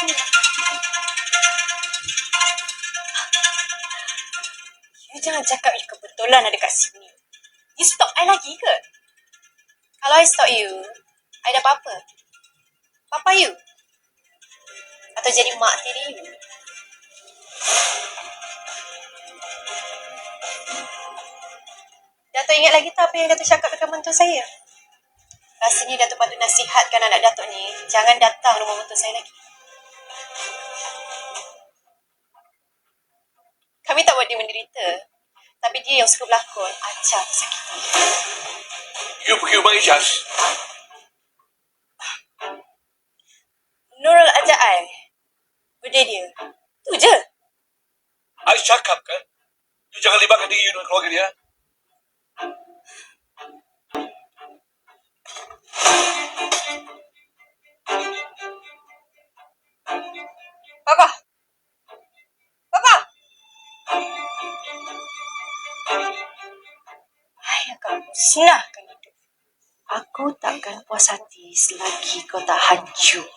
You jangan cakap you kebetulan ada kat sini. You stalk I lagi ke? Kalau I stalk you, I dah apa-apa? Papa you? Atau jadi mak tiri you? Datuk ingat lagi tak apa yang Datuk cakap dekat mentua saya? Rasanya Datuk patut nasihatkan anak Datuk ni, jangan datang rumah mentua saya lagi. Kami tak buat dia menderita, tapi dia yang suka berlakon, ajar tersakiti. You pergi rumah Ijaz? Nurul ajak I. Birthday dia. Tu je. I cakap kan? You jangan libatkan diri you dengan keluarga dia. Papa! Papa! I akan musnahkan hidup. Aku takkan puas hati selagi kau tak hancur.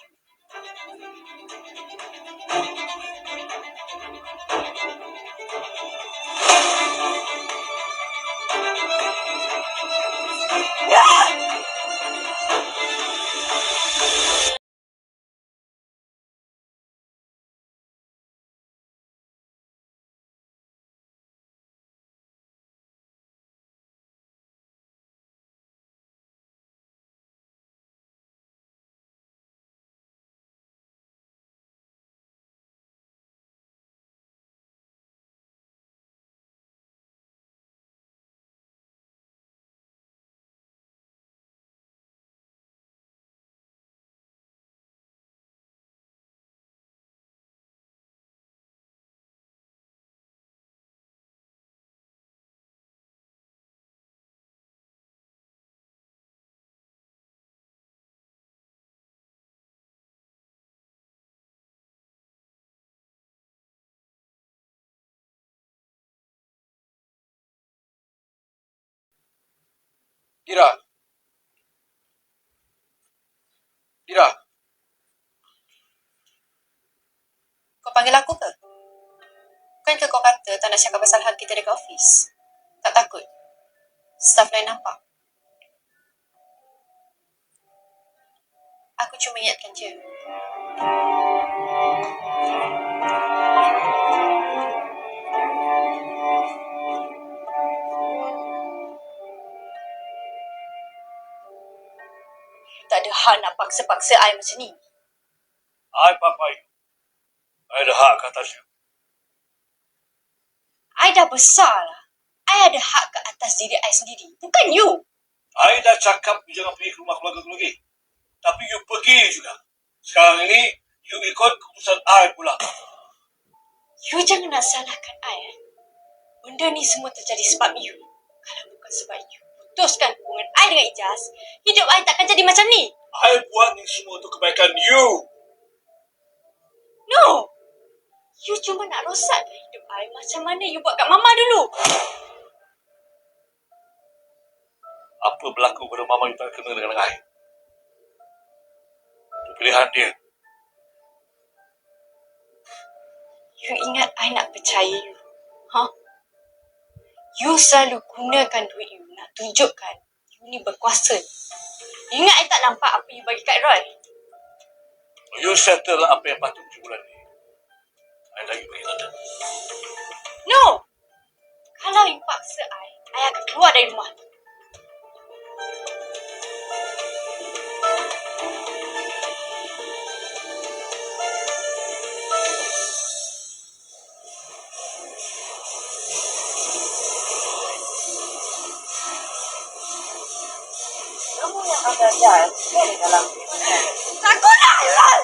Ira. Ira. Kau panggil aku ke? Bukankah kau kata tak nak cakap pasal hal kita dekat office? Tak takut? Staff lain nampak? Aku cuma ingatkan je. Tak ada hal nak paksa-paksa I macam ni. I papa you. I ada hak ke atas you. I dah besar lah. I ada hak ke atas diri I sendiri. Bukan you. I dah cakap you jangan pergi ke rumah keluarga tu lagi. Tapi you pergi juga. Sekarang ini, you ikut keputusan I pula. You jangan nak salahkan I. Benda ni semua terjadi sebab you. Kalau bukan sebab you putuskan hubungan I dengan Ijaz, hidup I takkan jadi macam ni. I buat ni semua untuk kebaikan you. No. You cuma nak rosakkan hidup I macam mana you buat kat Mama dulu. Apa berlaku pada mama you tak kena dengan I. Itu pilihan dia. You ingat I nak percaya you? Huh? You selalu gunakan duit you nak tunjukkan you ni berkuasa. You ingat I tak nampak apa you bagi kat Roy? You settle apa yang patut bulan ni. I lagi pergi London. No! Kalau you paksa I akan keluar dari rumah tu. Kamu yang ada jalan di dalam. Aku nak jalan!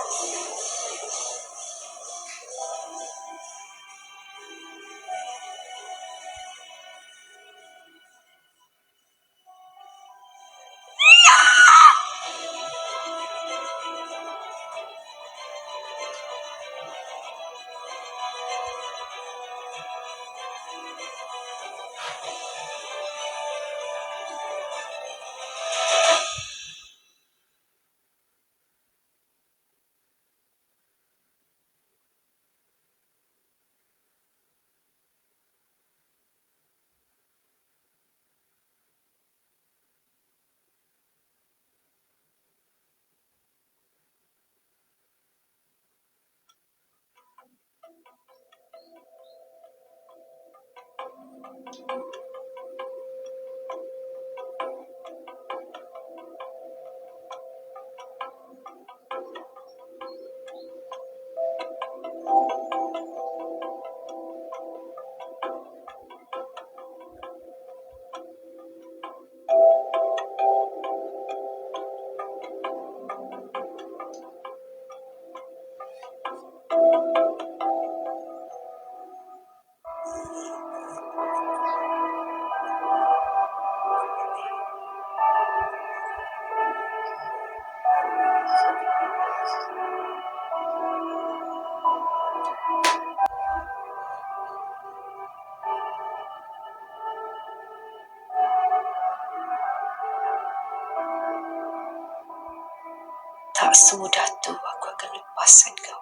Tak semudah tu aku akan lepaskan kau.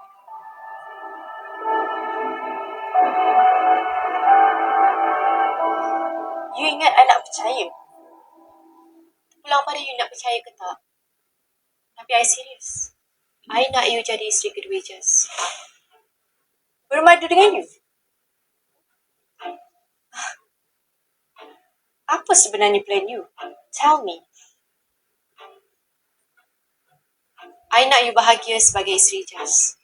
You ingat I nak percaya? Pulang pada you nak percaya ke tak? Tapi I serius. I nak you jadi isteri kedua Jas. Bermadu dengan you. Apa sebenarnya plan you? Tell me. I nak you bahagia sebagai isteri Jas.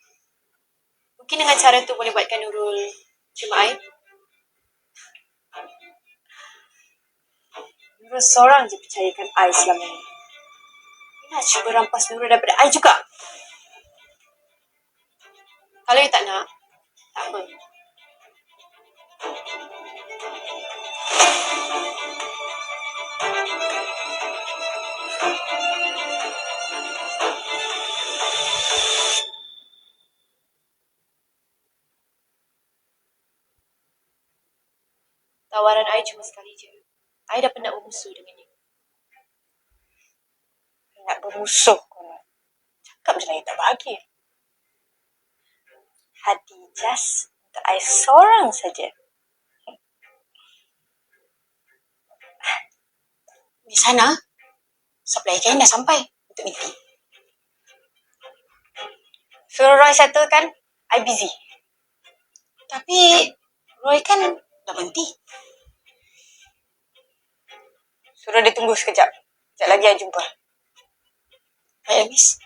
Mungkin dengan cara tu boleh buatkan Nurul terima I. Nurul seorang je percayakan I selama ni. You nak cuba rampas Nurul daripada I juga. Kalau you tak nak, tak apa. Tawaran I cuma sekali je. I dah pernah bermusuh dengan you. Nak bermusuh kau. Cakap je lah you tak bahagia. Hati Jas untuk I seorang saja. Di sana, supply kain dah sampai untuk meeting. Suruh Roy settlekan, I busy. Tapi Roy kan dah berhenti. Suruh dia tunggu sekejap. Sekejap lagi I jumpa. Baik, Miss.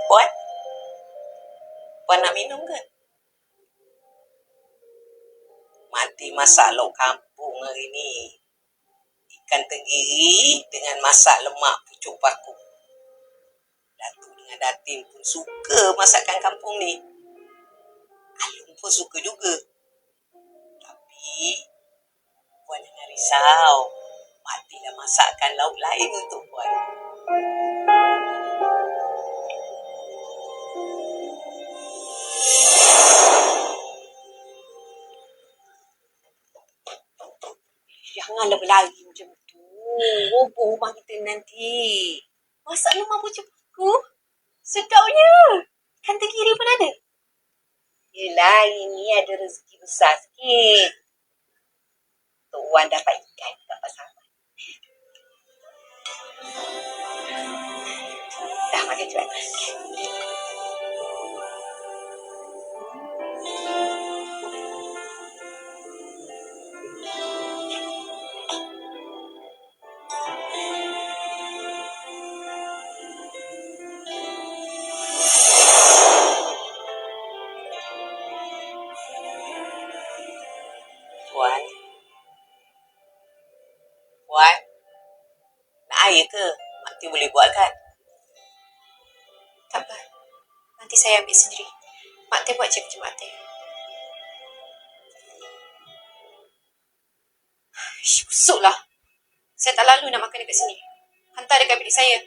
Puan? Puan nak minum ke? Mati masak lauk kampung hari ni. Ikan tenggiri dengan masak lemak pucuk paku. Datuk dengan Datin pun suka masakan kampung ni. Alung pun suka juga. Tapi Puan jangan risau. Mati dah masakkan lauk lain untuk Puan. Janganlah berlari macam tu. Roboh rumah kita nanti. Masak lemak pucuk paku? Sedapnya. Ikan tenggiri pun ada. Yelah, ini ada rezeki besar sikit. Tok Wan dapat ikan kat pasaran. Dah, makan cepat. Puan? Puan? Nak air ke? Mak Teh boleh buat kan? Tak apa. Nanti saya ambil sendiri. Mak Teh buat je macam Mak Teh. Busuklah. Saya tak lalu nak makan dekat sini. Hantar dekat bilik saya.